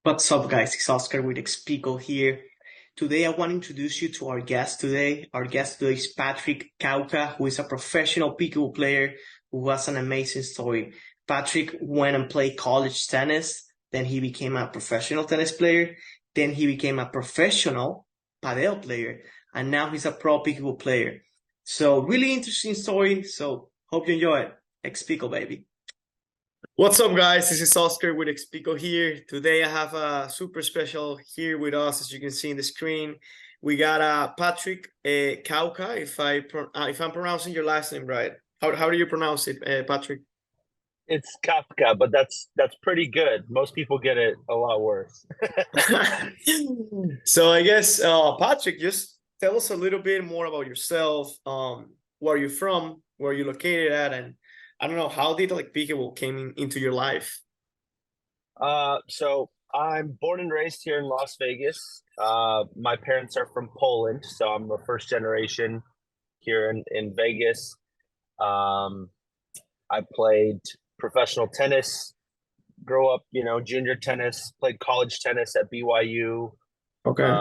What's up, guys? It's Oscar with Expico here. Today, I want to introduce you to our guest today. Our guest today is Patrick Kawka, who is a professional pickleball player who has an amazing story. Patrick went and played college tennis, then he became a professional tennis player, then he became a professional padel player, and now he's a pro pickleball player. So, really interesting story. So, hope you enjoy it. Expico, baby. What's up, guys? This is Oscar with Expico here. Today I have a super special here with us, as you can see in the screen. We got Patrick Kawka, if I'm pronouncing your last name right. How do you pronounce it, Patrick? It's Kafka, but that's pretty good. Most people get it a lot worse. So I guess Patrick, just tell us a little bit more about yourself. Where are you from? Where are you located at? And I don't know, how did like pickleball into your life? So I'm born and raised here in Las Vegas. My parents are from Poland, so I'm a first generation here in Vegas. Um, I played professional tennis, grew up, junior tennis, played college tennis at BYU. Okay.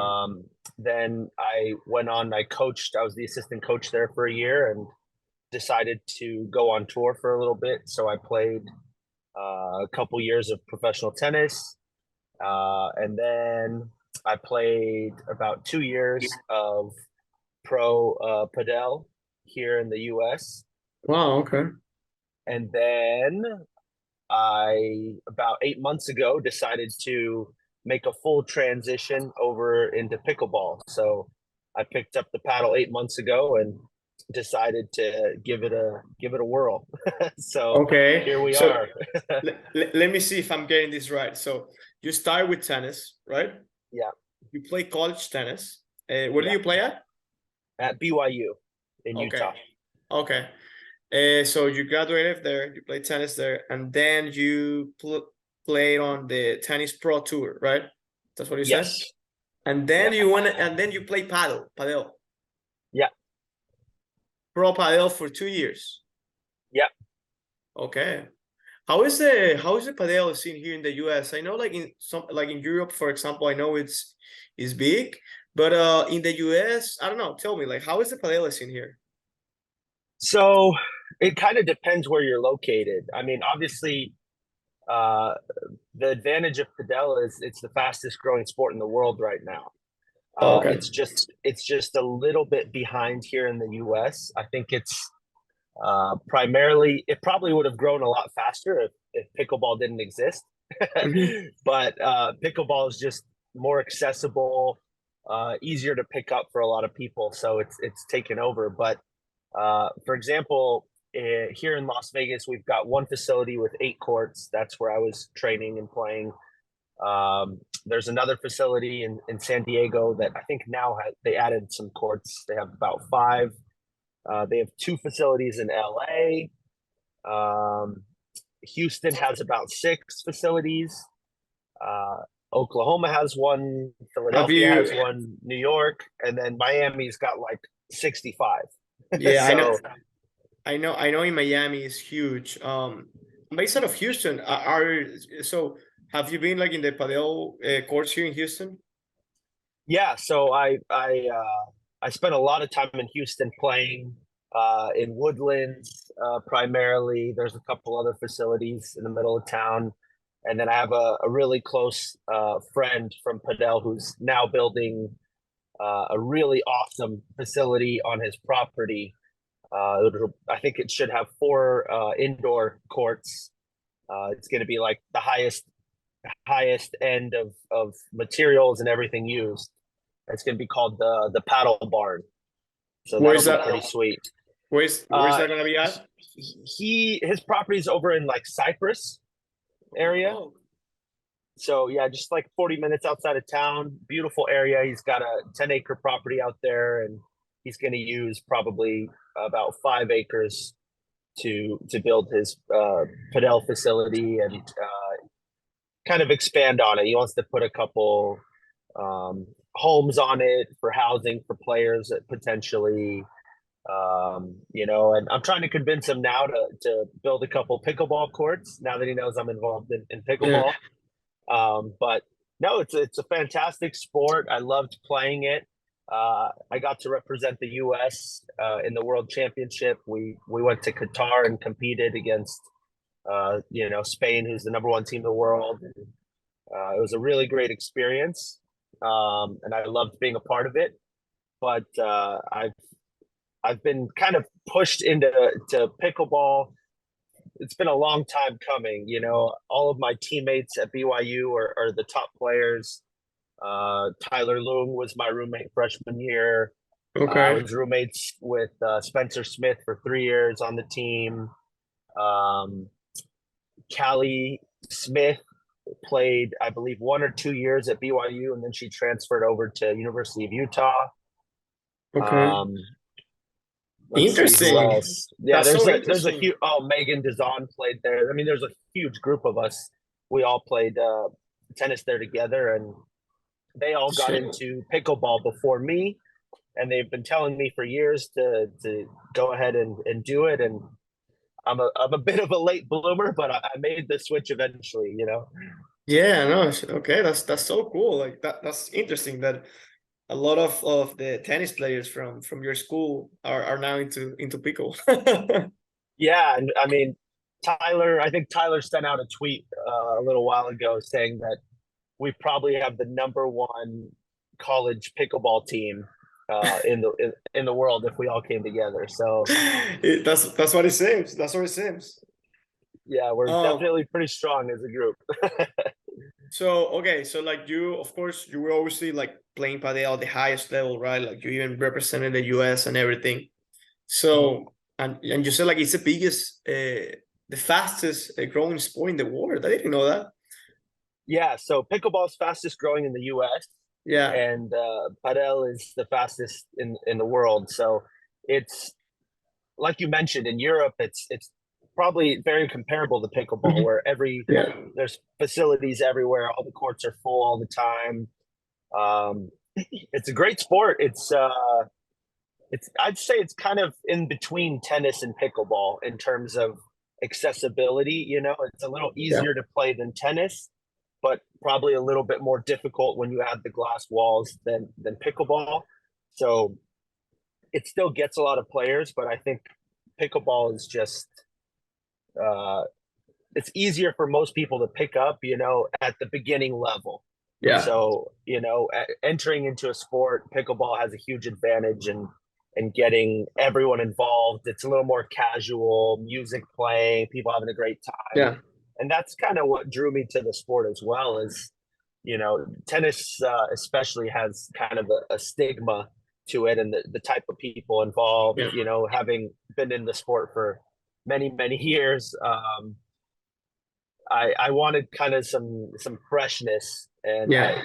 Then I was the assistant coach there for a year and decided to go on tour for a little bit. So I played a couple years of professional tennis. And then I played about 2 years of pro padel here in the US. Wow, okay. And then about 8 months ago, decided to make a full transition over into pickleball. So I picked up the paddle 8 months ago and decided to give it a whirl. So Okay. here we So are. let me see if I'm getting this right. So you start with tennis, right? Yeah, You play college tennis. Where do yeah. you play at? At BYU in Okay. Utah. Okay. So you graduated there, you played tennis there, and then you played on the tennis pro tour, right? That's what you said? Yes. And then Yeah. you play padel, Yeah. pro padel for 2 years. Yeah. Okay. How is the padel scene here in the US? I know like in Europe, for example, I know it's big, but in the US, I don't know. Tell me, like, how is the padel scene here? So it kind of depends where you're located. I mean, obviously, uh, the advantage of padel is it's the fastest growing sport in the world right now. Okay. It's just a little bit behind here in the U.S. I think it's primarily it probably would have grown a lot faster if pickleball didn't exist. Mhm. But pickleball is just more accessible, easier to pick up for a lot of people, so it's taken over. But for example, here in Las Vegas, we've got one facility with 8 courts. That's where I was training and playing. There's another facility in San Diego that I think now they added some courts. They have about 5. They have 2 facilities in LA. Houston has about 6 facilities. Uh, Oklahoma has one. Have Philadelphia you? has one. New York, and then Miami's got like 65. Yeah, I know. So I know in Miami is huge. Based out of Houston, so have you been like in the padel courts here in Houston? yeah, so I spent a lot of time in Houston playing in Woodlands primarily. There's a couple other facilities in the middle of town, and then I have a really close friend from Padel who's now building a really awesome facility on his property. I think it should have 4 indoor courts. It's going to be like the highest end of materials and everything used. It's going to be called the Paddle Barn. So Where that'll is be that? pretty sweet. Where's Uh, that gonna be at? his property's over in like Cypress area. Oh, So yeah, just like 40 minutes outside of town. Beautiful area. He's got a 10-acre property out there, and he's going to use probably about 5 acres to build his Padel facility and kind of expand on it. He wants to put a couple homes on it for housing for players potentially. And I'm trying to convince him now to build a couple pickleball courts now that he knows I'm involved in yeah. pickleball. But No, it's a fantastic sport. I loved playing it. I got to represent the U.S. In the World Championship. We went to Qatar and competed against Spain, who's the number one team in the world. It was a really great experience, and I loved being a part of it. But I've been kind of pushed into pickleball. It's been a long time coming. All of my teammates at BYU are the top players. Tyler Loong was my roommate freshman year. I Okay. was roommates with Spencer Smith for 3 years on the team. Um, Callie Smith played, I believe, 1 or 2 years at BYU, and then she transferred over to University of Utah. Okay. Um, let's see who Interesting. else. Yeah, That's so there's a interesting. huge. Oh, Megan Dazon played there. I mean, there's a huge group of us. We all played tennis there together, and they all got Shit. into pickleball before me, and they've been telling me for years to go ahead and do it. And I'm a bit of a late bloomer, but I made the switch eventually. Yeah, no, okay, that's so cool. Like that's interesting that a lot of the tennis players from your school are now into pickle. Yeah, and I mean, I think Tyler sent out a tweet a little while ago saying that we probably have the number one college pickleball team in the world if we all came together. So That's what it seems. That's what it seems. yeah, we're Um, definitely pretty strong as a group. so okay, so like you, of course, you were obviously like playing padel at the highest level, right? Like you even represented the US and everything. So and you said like it's the biggest, the fastest growing sport in the world. I didn't know that. Yeah, so pickleball is fastest growing in the U.S. Yeah. and padel is the fastest in the world. So it's like you mentioned in Europe, it's probably very comparable to pickleball, Mhm. where Yeah. there's facilities everywhere, all the courts are full all the time. Um, it's a great sport. It's I'd say it's kind of in between tennis and pickleball in terms of accessibility. It's a little Yeah. easier to play than tennis, but probably a little bit more difficult when you have the glass walls than pickleball. So it still gets a lot of players, but I think pickleball is just uh, it's easier for most people to pick up, at the beginning level. Yeah. So, entering into a sport, pickleball has a huge advantage in getting everyone involved. It's a little more casual, music playing, people having a great time. Yeah. And that's kind of what drew me to the sport as well is, tennis especially has kind of a stigma to it and the type of people involved, Yeah. having been in the sport for many, many years. I wanted kind of some freshness, and Yeah.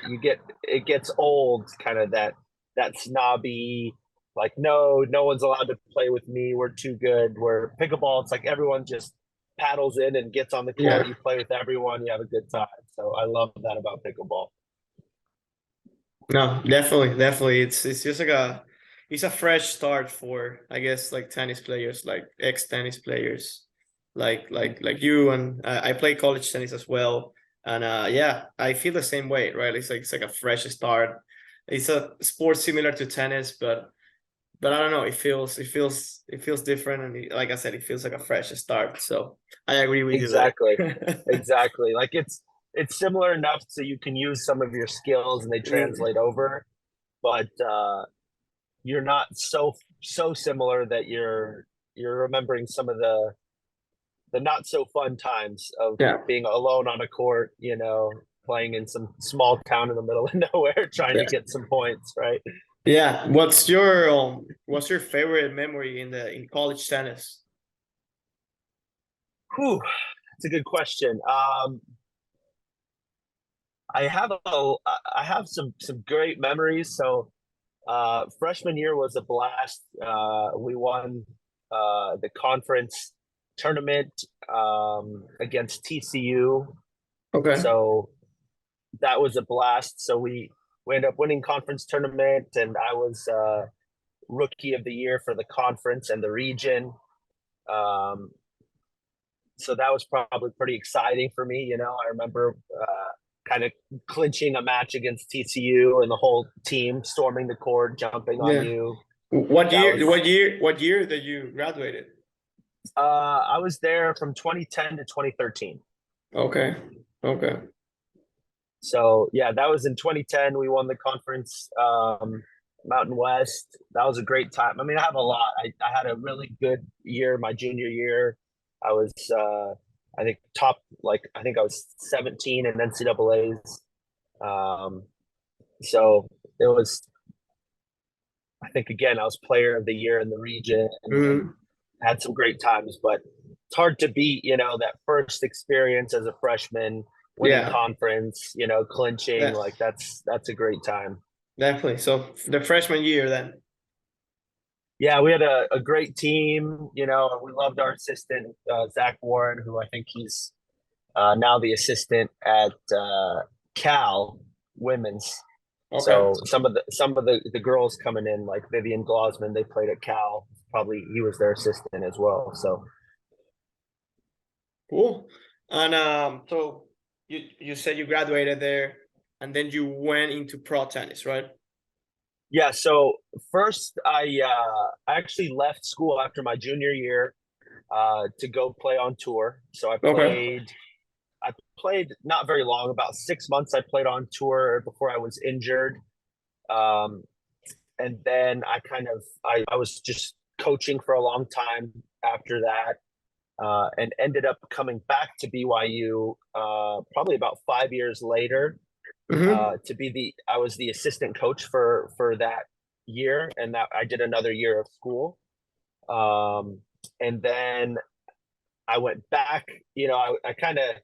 it gets old, kind of that snobby, like no one's allowed to play with me. We're too good. Where pickleball, it's like everyone just paddles in and gets on the court. Yeah. You play with everyone. You have a good time. So I love that about pickleball. No, definitely, definitely. It's just like it's a fresh start for, I guess, like tennis players, like ex-tennis players, like you. And I play college tennis as well. And yeah, I feel the same way, right? It's like a fresh start. It's a sport similar to tennis, but I don't know. It feels different, and like I said, it feels like a fresh start. So I agree with you Exactly, there. exactly. Like it's similar enough so you can use some of your skills and they Mm, translate over, but you're not so similar that you're remembering some of the not so fun times of yeah, being alone on a court, playing in some small town in the middle of nowhere, trying to yeah. get some points, right? Yeah. What's your favorite memory in college tennis? Whew, that's a good question. I have some great memories. So freshman year was a blast. We won the conference tournament against TCU. Okay. So that was a blast. So we ended up winning conference tournament, and I was rookie of the year for the conference and the region. So that was probably pretty exciting for me. I remember kind of clinching a match against TCU and the whole team storming the court, jumping on Yeah. you. What That year? was What year that you graduated? I was there from 2010 to 2013. Okay. Okay. So yeah, that was in 2010. We won the conference, Mountain West. That was a great time. I mean, I have a lot. I had a really good year my junior year. I was I think top, like I think I was 17 in NCAA's. Um, so it was, I think again I was player of the year in the region and Mhm. had some great times. But it's hard to beat, that first experience as a freshman, winning Yeah. conference, clinching. Yeah. Like that's a great time. Definitely. So the freshman year then. Yeah, we had a great team. We loved our assistant, Zach Warren, who I think he's now the assistant at Cal Women's. Okay. So some of the girls coming in, like Vivian Glausman, they played at Cal. Probably he was their assistant as well. So Cool. And so you said you graduated there, and then you went into pro tennis, right? yeah, so first I actually left school after my junior year to go play on tour. So Okay. I played not very long, about 6 months. I played on tour before I was injured. Um, and then I was just coaching for a long time after that, and ended up coming back to BYU probably about 5 years later, Mm-hmm. I was the assistant coach for that year, and that I did another year of school. And then I went back. I kind of,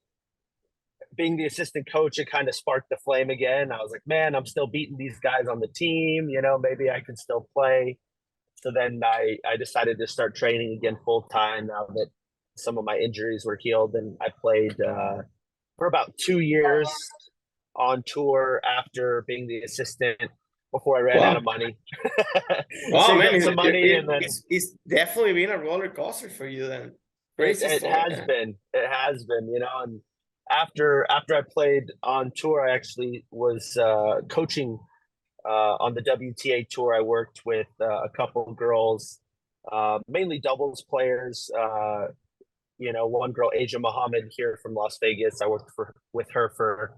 being the assistant coach, it kind of sparked the flame again. I was like, man, I'm still beating these guys on the team. Maybe I can still play. So then I decided to start training again full time now that some of my injuries were healed, and I played for about 2 years on tour after being the assistant before I ran out Wow. of money. Oh Saved man, up some money, and then it's definitely been a roller coaster for you then. it, Crazy it story. has Yeah. been. It has been, and after I played on tour, I actually was coaching on the WTA tour. I worked with a couple of girls, mainly doubles players. One girl, Asia Muhammad, here from Las Vegas. I worked with her for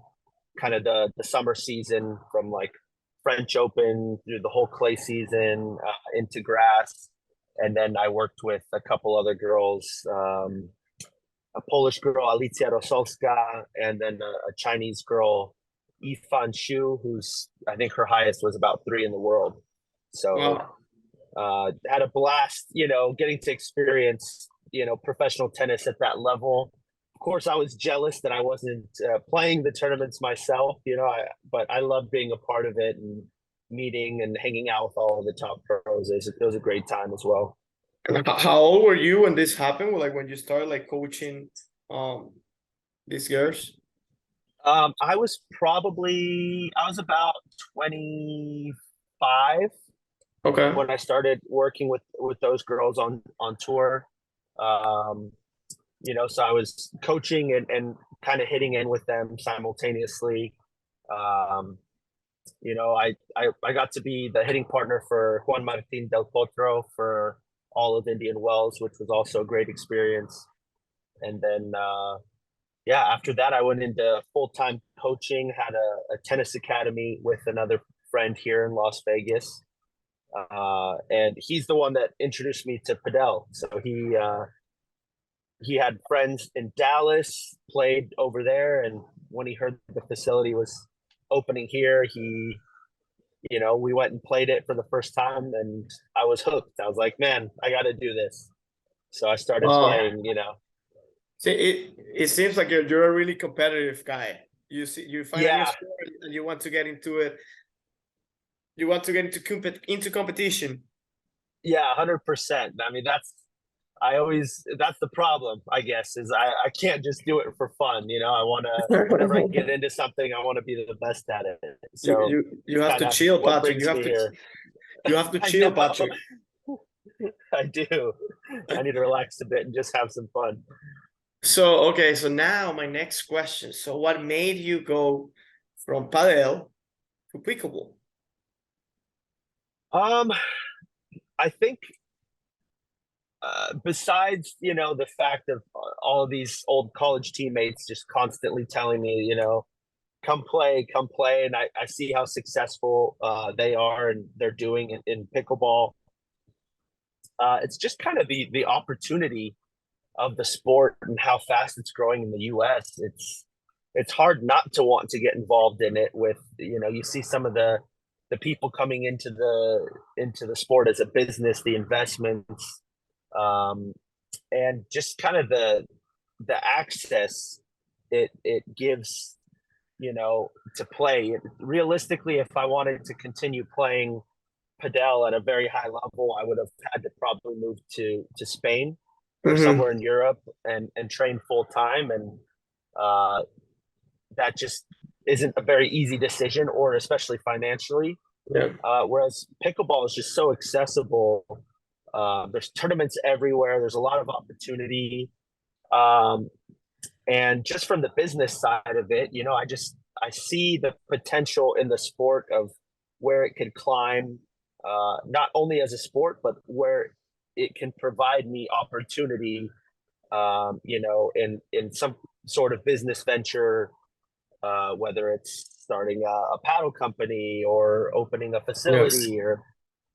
kind of the summer season, from like French Open through the whole clay season, into grass. And then I worked with a couple other girls, a Polish girl, Alicja Rosolska, and then a Chinese girl, Yifan Shu, who's, I think her highest was about 3 in the world. So Wow. had a blast, getting to experience, professional tennis at that level. Of course, I was jealous that I wasn't playing the tournaments myself, but I love being a part of it and meeting and hanging out with all of the top pros. It was a great time as well. How old were you when this happened? Like when you started like coaching these girls? I was about 25 Okay. when I started working with those girls on tour. Um, so I was coaching and kind of hitting in with them simultaneously. Um, I got to be the hitting partner for Juan Martin Del Potro for all of Indian Wells, which was also a great experience. And then, yeah, after that, I went into full-time coaching, had a tennis academy with another friend here in Las Vegas. And he's the one that introduced me to Padel. So he had friends in Dallas, played over there, and when he heard the facility was opening here, we went and played it for the first time, and I was hooked. I was like, man, I got to do this. So I started Wow. playing. See, it seems like you're a really competitive guy. You find a new Yeah, sport and you want to get into it. You want to get into competition. yeah, 100%. I mean, that's the problem, I guess, is I can't just do it for fun. I want to, whenever I get into something, I want to be the best at it. You So you you it's have kind to of chill, what Patrick. brings me here. You have to I chill, know, Patrick. I do. I need to relax a bit and just have some fun. So, okay, so now my next question. So what made you go from padel to pickleball? Um, I think besides, the fact of all of these old college teammates just constantly telling me, come play, and I see how successful they are and they're doing in pickleball. It's just kind of the opportunity of the sport and how fast it's growing in the U.S. It's hard not to want to get involved in it. With you see some of the people coming into the sport as a business, the investments, um, and just kind of the access it gives, to play. Realistically, if I wanted to continue playing padel at a very high level, I would have had to probably move to Spain or Mm-hmm. somewhere in Europe and train full time, and uh, that just isn't a very easy decision, or especially financially. Yeah. Whereas pickleball is just so accessible. There's tournaments everywhere. There's a lot of opportunity. Um, and just from the business side of it, I see the potential in the sport of where it could climb, not only as a sport, but where it can provide me opportunity, in some sort of business venture, whether it's starting a paddle company or opening a Yes. facility or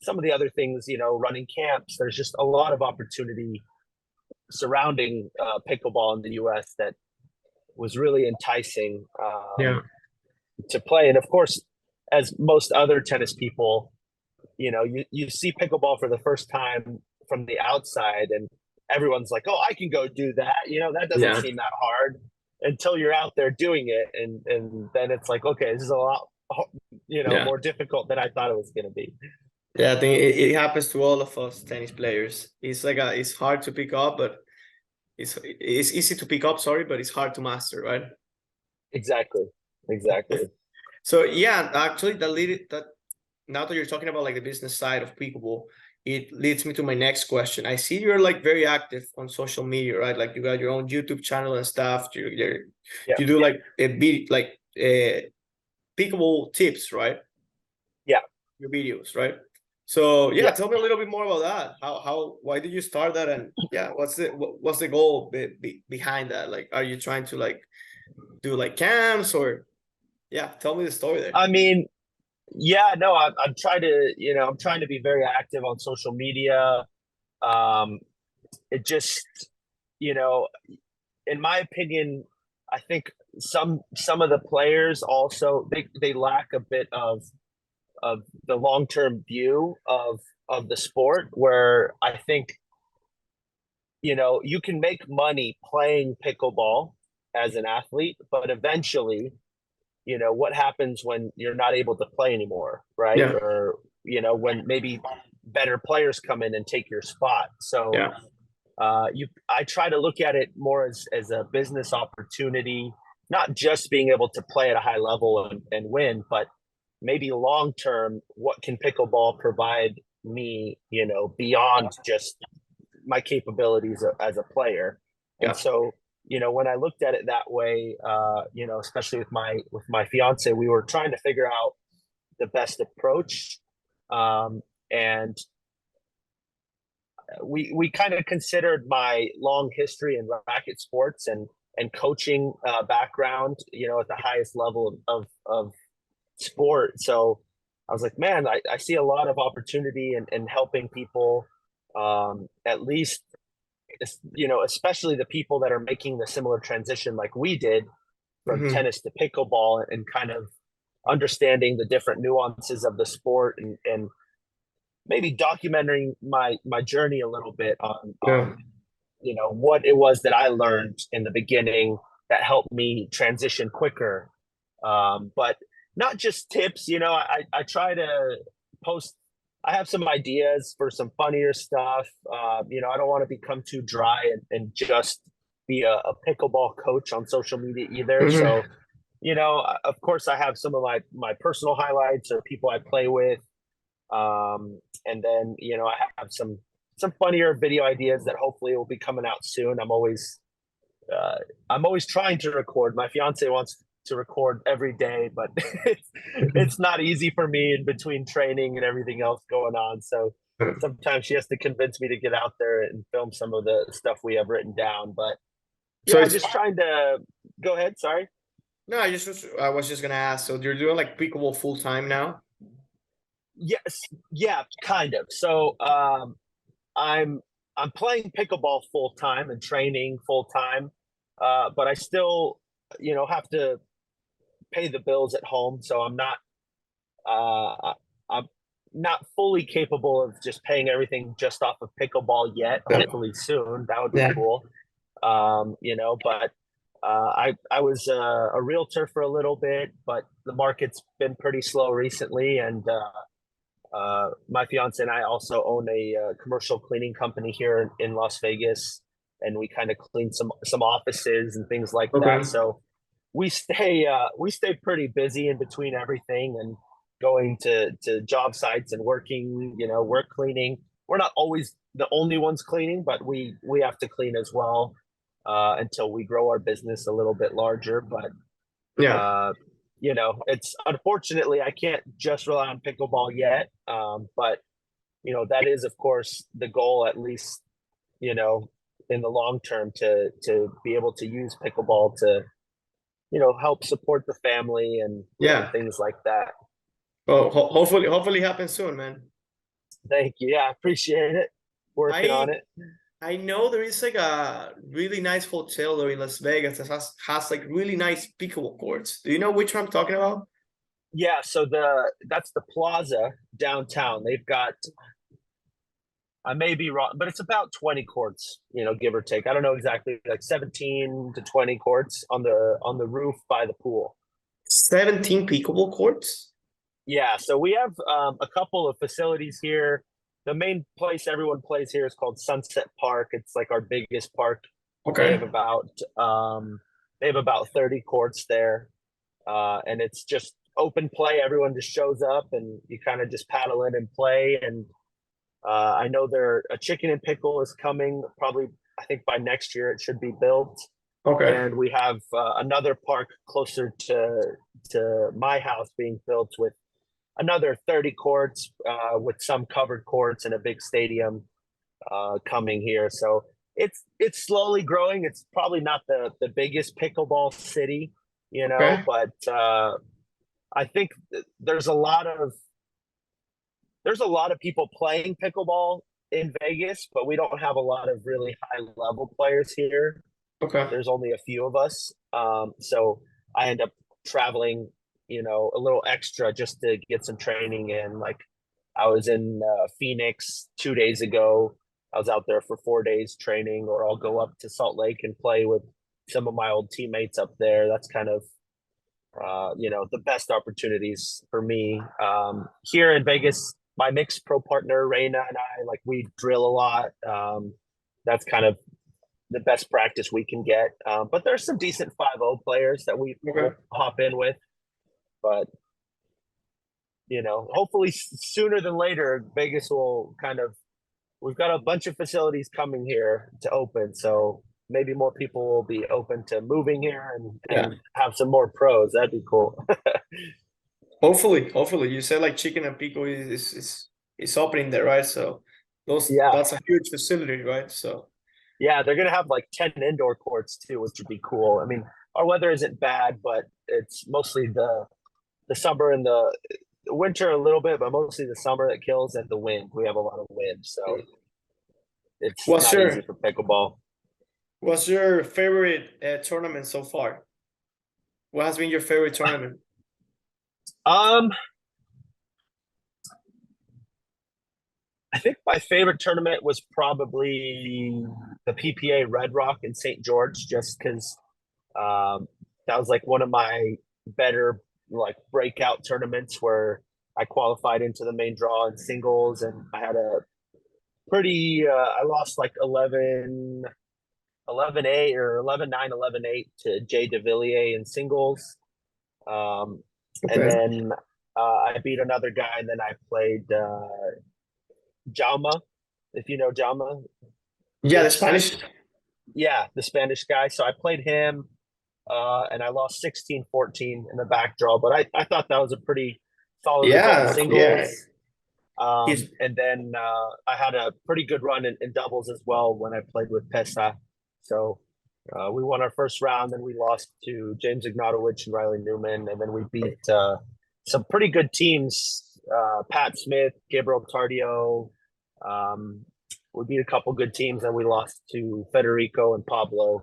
some of the other things, running camps. There's just a lot of opportunity surrounding pickleball in the U.S. that was really enticing Yeah. to play. And of course, as most other tennis people, you see pickleball for the first time from the outside, and everyone's like, "Oh, I can go do that." That doesn't Yeah. seem that hard until you're out there doing it, and then it's like, okay, this is a lot, Yeah. more difficult than I thought it was going to be. Yeah, I think it happens to all of us tennis players. It's hard to pick up, but it's easy to pick up, sorry, but it's hard to master, right? Exactly, exactly. So yeah, actually that now that you're talking about like the business side of pickleball, it leads me to my next question. I see you're like very active on social media, right? Like you got your own YouTube channel and stuff. Yeah, You do like pickleball tips, right? yeah, Your videos, right? So yeah, yeah. tell me a little bit more about that. Why did you start that? And yeah, what's the goal behind that? Like, are you trying to like do like camps or yeah? Tell me the story there. I mean, yeah, no, I'm trying to, I'm trying to be very active on social media. Um, it just, you know, in my opinion, I think some of the players also they lack a bit of the long term view of the sport, where I think you can make money playing pickleball as an athlete, but eventually, what happens when you're not able to play anymore, right? Yeah, Or when maybe better players come in and take your spot. So yeah, I try to look at it more as a business opportunity, not just being able to play at a high level and win, but maybe long term, what can pickleball provide me, beyond just my capabilities as a player. And yeah. so, when I looked at it that way, especially with my fiance, we were trying to figure out the best approach. And we kind of considered my long history in racket sports and coaching background, at the highest level of sport. So I was like, man, I see a lot of opportunity in helping people, at least, especially the people that are making the similar transition like we did from Hmm. tennis to pickleball, and kind of understanding the different nuances of the sport, and maybe documenting my journey a little bit Yeah. on what it was that I learned in the beginning that helped me transition quicker. But not just tips. I try to post. I have some ideas for some funnier stuff. I don't want to become too dry and just be a pickleball coach on social media either. Hmm. So, of course, I have some of my personal highlights or people I play with, and then I have some funnier video ideas that hopefully will be coming out soon. I'm always uh, I'm always trying to record. My fiance wants to record every day, but it's not easy for me in between training and everything else going on. So sometimes she has to convince me to get out there and film some of the stuff we have written down. But So yeah, it's just trying to go ahead. Sorry. no, I was just gonna ask. So you're doing like pickleball full time now? Yes, yeah, kind of. So I'm I'm playing pickleball full time and training full time, but I still, have to pay the bills at home. So I'm not fully capable of just paying everything just off of pickleball yet. Yeah. Hopefully soon, that would be Yeah. cool. But I was a realtor for a little bit, but the market's been pretty slow recently, and my fiance and I also own a commercial cleaning company here in Las Vegas, and we kind of clean some offices and things like that. Okay. So we stay pretty busy in between everything and going to job sites and working. We're cleaning. We're not always the only ones cleaning, but we have to clean as well until we grow our business a little bit larger. But Yeah. uh, it's unfortunately I can't just rely on pickleball yet. But that is of course the goal, at least in the long term, to be able to use pickleball to help support the family and Yeah. things like that. Well, hopefully happens soon, man. Thank you. Yeah, I appreciate it. Working on I it. I know there is like a really nice hotel there in Las Vegas that has like really nice pickleball courts. Do you know which one I'm talking about? Yeah, so that's the Plaza downtown. They've got, I may be wrong, but it's about 20 courts, give or take. I don't know exactly, like 17 to 20 courts on the roof by the pool. 17 pickleball courts? Yeah, so we have a couple of facilities here. The main place everyone plays here is called Sunset Park. It's like our biggest park. They have Okay. about um, they have about 30 courts there, and it's just open play. Everyone just shows up, and you kind of just paddle in and play. And I know there a chicken and pickle is coming. Probably, I think by next year it should be built. Okay. And we have another park closer to my house being built with another 30 courts with some covered courts and a big stadium coming here. So it's slowly growing. It's probably not the biggest pickleball city, Okay. but I think there's a lot of people playing pickleball in Vegas, but we don't have a lot of really high level players here. Okay. There's only a few of us. So I end up traveling, a little extra just to get some training in. Like I was in Phoenix 2 days ago. I was out there for 4 days training, or I'll go up to Salt Lake and play with some of my old teammates up there. That's kind of, the best opportunities for me. Here in Vegas, my mixed pro partner, Raina, and I, like, we drill a lot. That's kind of the best practice we can get. But there's some decent 5-0 players that we Okay. will hop in with. But hopefully sooner than later, Vegas will kind of. We've got a bunch of facilities coming here to open, so maybe more people will be open to moving here and Yeah. have some more pros. That'd be cool. Hopefully. You said like chicken and pickle is opening there, right? So Yeah, that's a huge facility, right? So yeah, they're gonna have like 10 indoor courts too, which would be cool. I mean, our weather isn't bad, but it's mostly the summer and the winter a little bit, but mostly the summer that kills, and the wind. We have a lot of wind, so it's what's not easy your for pickleball. what's your favorite tournament so far? What has been your favorite tournament? Um, I think my favorite tournament was probably the PPA Red Rock in St. George, just because that was like one of my better like breakout tournaments where I qualified into the main draw in singles, and I had a pretty I lost like 11-8 or 11-9, 11-8 to Jay DeVilliers in singles. Um, and Okay. then I beat another guy, and then I played Jaume, if you know Jaume, Yeah, the Spanish. Yeah, the Spanish guy. So I played him, and I lost 16-14 in the back draw, but I thought that was a pretty solid result in Yeah, yeah. singles. He's And then I had a pretty good run in doubles as well when I played with Pesa. So we won our first round, then we lost to James Ignatowicz and Riley Newman, and then we beat some pretty good teams. Pat Smith, Gabriel Tardio. We beat a couple good teams, and we lost to Federico and Pablo,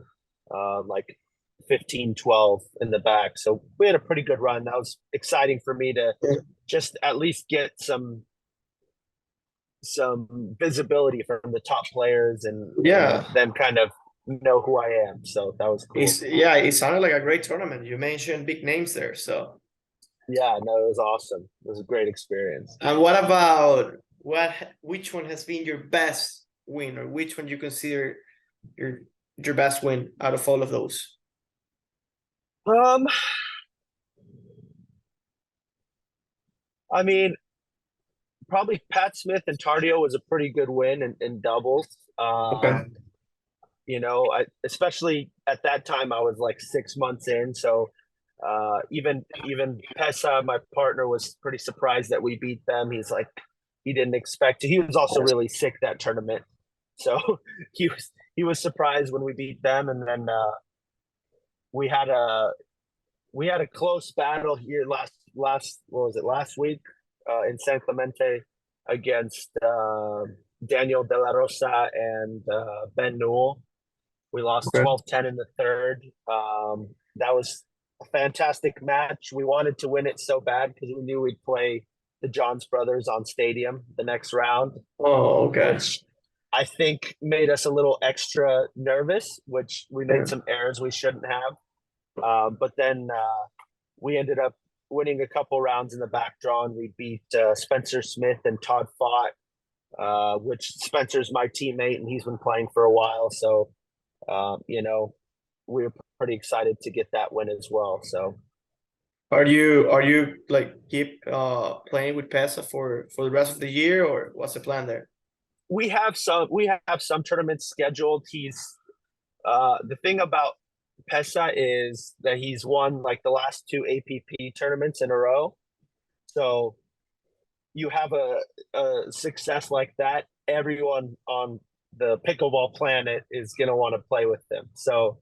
like 15-12 in the back. So we had a pretty good run. That was exciting for me to just at least get some visibility from the top players and yeah. them kind of know who I am. So that was cool. It sounded like a great tournament. You mentioned big names there, so. Yeah, no, it was awesome. It was a great experience. And what about which one has been your best win, or which one you consider your your best win out of all of those? Um, I mean, probably Pat Smith and Tardio was a pretty good win in doubles. Okay. Especially at that time, I was like 6 months in, so even Pesa, my partner, was pretty surprised that we beat them. He's like, he didn't expect to. He was also really sick that tournament, so he was surprised when we beat them. And then we had a we had a close battle here last what was it, last week in San Clemente against Daniel De La Rosa and Ben Newell. We lost Okay. 12-10 in the third. That was a fantastic match. We wanted to win it so bad because we knew we'd play the Johns brothers on Stadium the next round, Oh, okay. which I think made us a little extra nervous, which we Yeah. made some errors we shouldn't have. But then we ended up winning a couple rounds in the back draw, and we beat Spencer Smith and Todd Fott, which Spencer's my teammate, and he's been playing for a while. So, we were pretty excited to get that win as well. So, Are you like keep playing with Pesa for the rest of the year, or what's the plan there? we have some tournaments scheduled. He's the thing about Pesa is that he's won like the last two APP tournaments in a row. So you have a success like that, everyone on the pickleball planet is going to want to play with them. So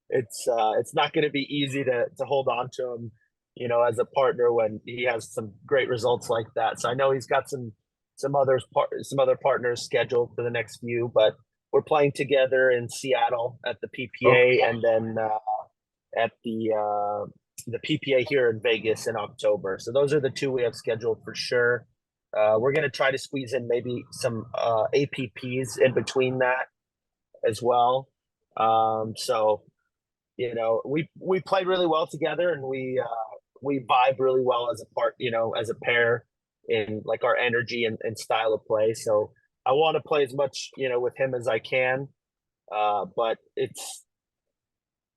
it's not going to be easy to hold on to him, as a partner when he has some great results like that. So I know he's got some other partners scheduled for the next few, but we're playing together in Seattle at the PPA, Okay. and then at the PPA here in Vegas in October. So those are the two we have scheduled for sure. We're going to try to squeeze in maybe some APPs in between that as well. So we played really well together, and we vibe really well as a as a pair in like our energy and style of play. So I want to play as much with him as I can. But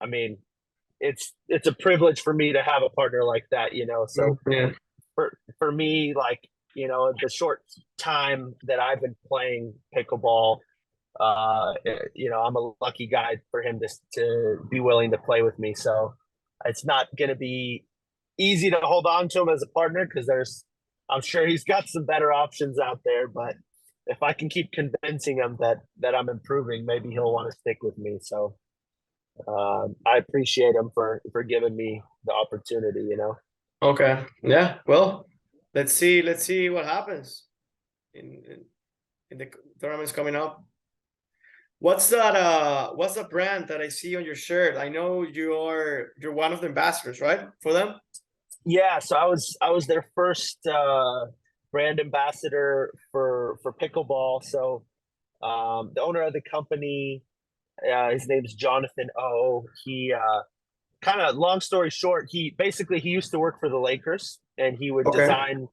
I mean, it's a privilege for me to have a partner like that. So Yeah. for me, like, the short time that I've been playing pickleball, I'm a lucky guy for him to be willing to play with me. So it's not going to be easy to hold on to him as a partner because I'm sure he's got some better options out there. But if I can keep convincing him that I'm improving, maybe he'll want to stick with me. So I appreciate him for giving me the opportunity. Okay. Yeah. Well, let's see what happens in the tournaments coming up. What's the brand that I see on your shirt? I know you're one of the ambassadors, right? For them? Yeah, so I was their first brand ambassador for pickleball. So the owner of the company, his name's Jonathan O. He kind of, long story short, he used to work for the Lakers, and he would Okay. design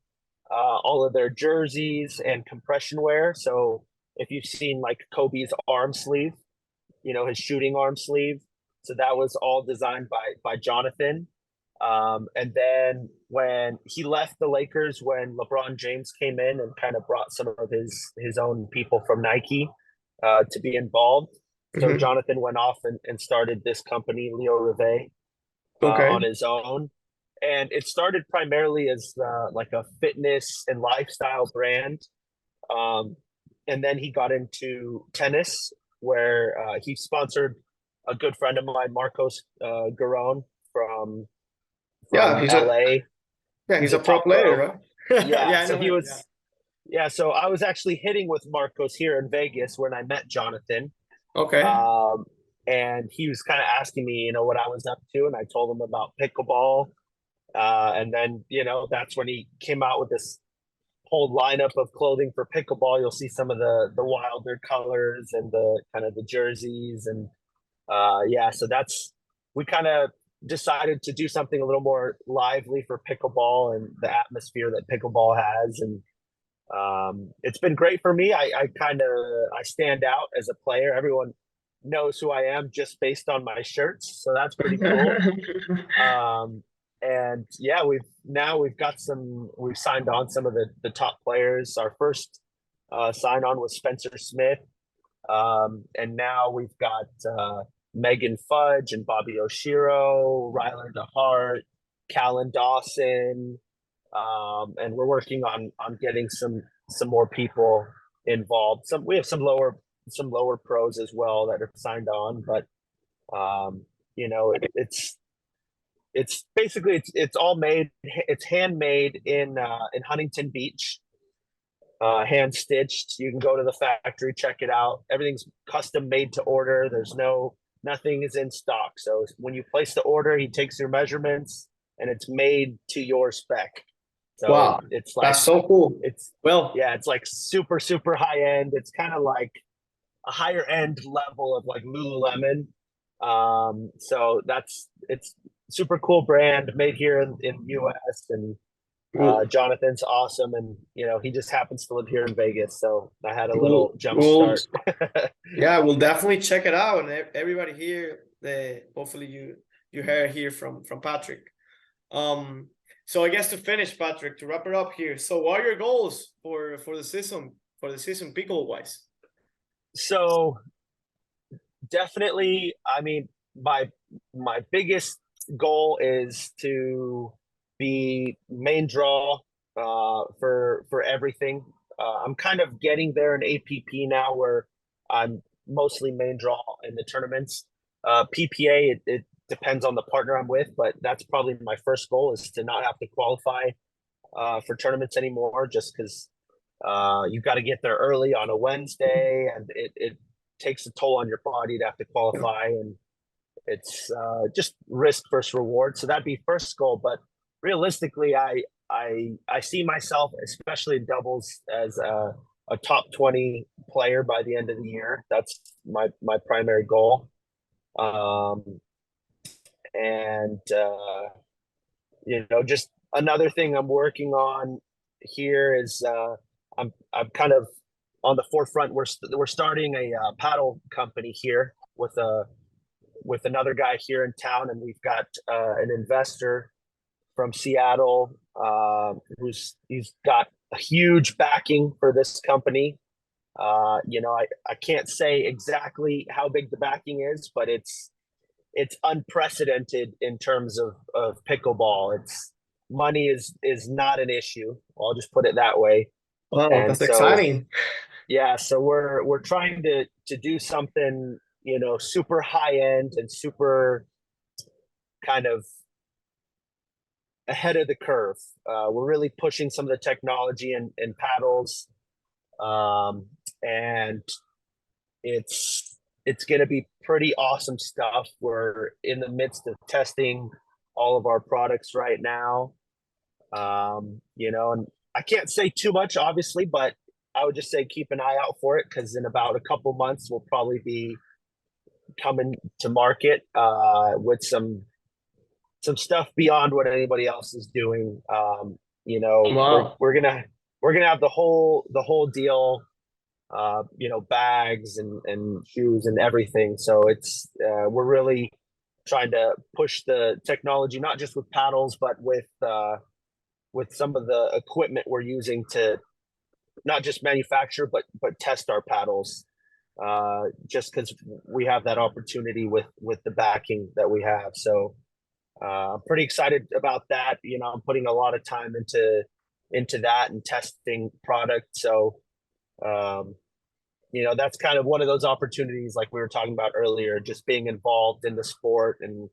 all of their jerseys and compression wear. So if you've seen like Kobe's arm sleeve, his shooting arm sleeve, so that was all designed by Jonathan. And then when he left the Lakers, when LeBron James came in and kind of brought some of his own people from Nike to be involved, So Hmm. Jonathan went off and started this company, Leo Rivet, on Okay. his own. And it started primarily as like a fitness and lifestyle brand. Um, and then he got into tennis, where he sponsored a good friend of mine, Marcos Garon from Yeah, LA. he's He's a a pro top player, pro. right? Yeah, Yeah, I so know he him. Yeah. was. Yeah, so I was actually hitting with Marcos here in Vegas when I met Jonathan. Okay. Um, and he was kind of asking me, what I was up to, and I told him about pickleball. And then, that's when he came out with this whole lineup of clothing for pickleball. You'll see some of the wilder colors and the kind of the jerseys, and yeah, so that's we kind of decided to do something a little more lively for pickleball and the atmosphere that pickleball has, and it's been great for me. I stand out as a player. Everyone knows who I am just based on my shirts, so that's pretty cool. Um, and yeah, we've signed on some of the top players. Our first sign on was Spencer Smith, and now we've got Megan Fudge and Bobby Oshiro, Ryler DeHart, Callan Dawson, and we're working on getting some more people involved. We have some lower pros as well that are signed on, but um, it's basically it's all made. It's handmade in Huntington Beach, hand stitched. You can go to the factory, check it out. Everything's custom made to order. Nothing is in stock. So when you place the order, he takes your measurements and it's made to your spec. So Wow, it's like that's so cool. it's Well, yeah, it's like super super high end. It's kind of like a higher end level of like Lululemon. So it's super cool brand made here in US, and we'll, Jonathan's awesome, and he just happens to live here in Vegas, so I had a we'll, little jump we'll start. yeah, we'll definitely check it out. And everybody here, hopefully you heard here from Patrick. Um, so I guess to finish, Patrick, to wrap it up here. So what are your goals for the season pickle wise? So definitely, I mean, my biggest goal is to be main draw for everything. I'm kind of getting there in APP now, where I'm mostly main draw in the tournaments. PPA, it depends on the partner I'm with, but that's probably my first goal, is to not have to qualify for tournaments anymore, just because you've got to get there early on a Wednesday, and it takes a toll on your body to have to qualify, and it's just risk versus reward. So that'd be first goal. But realistically, I see myself, especially in doubles, as a top 20 player by the end of the year. That's my primary goal. Um, and just another thing I'm working on here is I'm kind of on the forefront. We're starting a paddle company here with another guy here in town, and we've got an investor from Seattle he's got a huge backing for this company. I can't say exactly how big the backing is, but it's unprecedented in terms of pickleball. It's money is not an issue. I'll just put it that way. Wow, And that's so exciting. yeah, so we're trying to do something, super high end and super kind of ahead of the curve. We're really pushing some of the technology in paddles, and it's going to be pretty awesome stuff. We're in the midst of testing all of our products right now. And I can't say too much, obviously, but I would just say keep an eye out for it, because in about a couple months we'll probably be coming to market with some stuff beyond what anybody else is doing. Wow. We're gonna have the whole deal, bags and shoes and everything. So we're really trying to push the technology, not just with paddles, but with some of the equipment we're using to not just manufacture but test our paddles. just because we have that opportunity with the backing that we have. So I'm pretty excited about that. I'm putting a lot of time into that and testing product. So that's kind of one of those opportunities, like we were talking about earlier, just being involved in the sport. And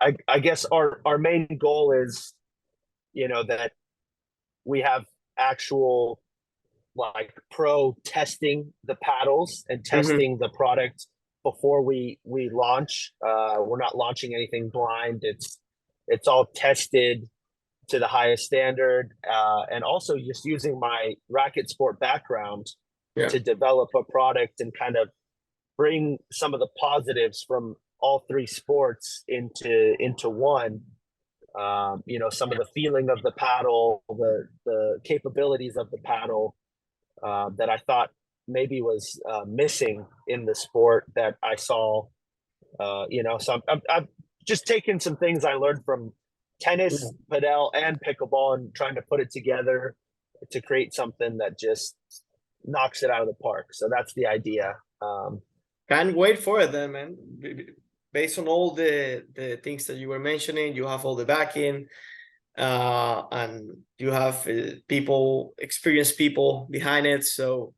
I guess our main goal is that we have actual, like, pro testing the paddles and Mm-hmm. testing the product before we launch. We're not launching anything blind. It's all tested to the highest standard, and also just using my racket sport background Yeah. to develop a product and kind of bring some of the positives from all three sports into one. Some of the feeling of the paddle, the capabilities of the paddle, that I thought maybe was missing in the sport that I saw. So I'm just taking some things I learned from tennis, padel, and pickleball, and trying to put it together to create something that just knocks it out of the park. So that's the idea. Can't wait for it then, man. Based on all the things that you were mentioning, you have all the backing, and you have experienced people behind it. So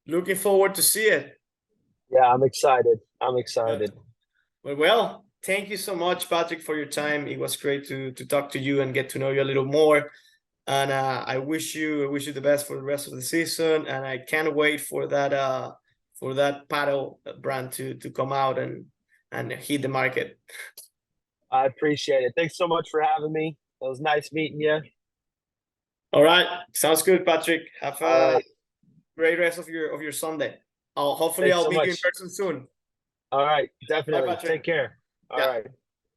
looking forward to see it. Yeah, I'm excited. I'm Yeah. excited. Well, thank you so much, Patrick, for your time. It was great to talk to you and get to know you a little more. And I wish you the best for the rest of the season. And I can't wait for that paddle brand to come out and hit the market. I appreciate it. Thanks so much for having me. It was nice meeting you. All right, sounds good, Patrick. Have All a right. great rest of your Sunday. Hopefully Thanks I'll so meet you in much. person soon. All right. Bye, Definitely. Patrick. Take care. All Yeah. right.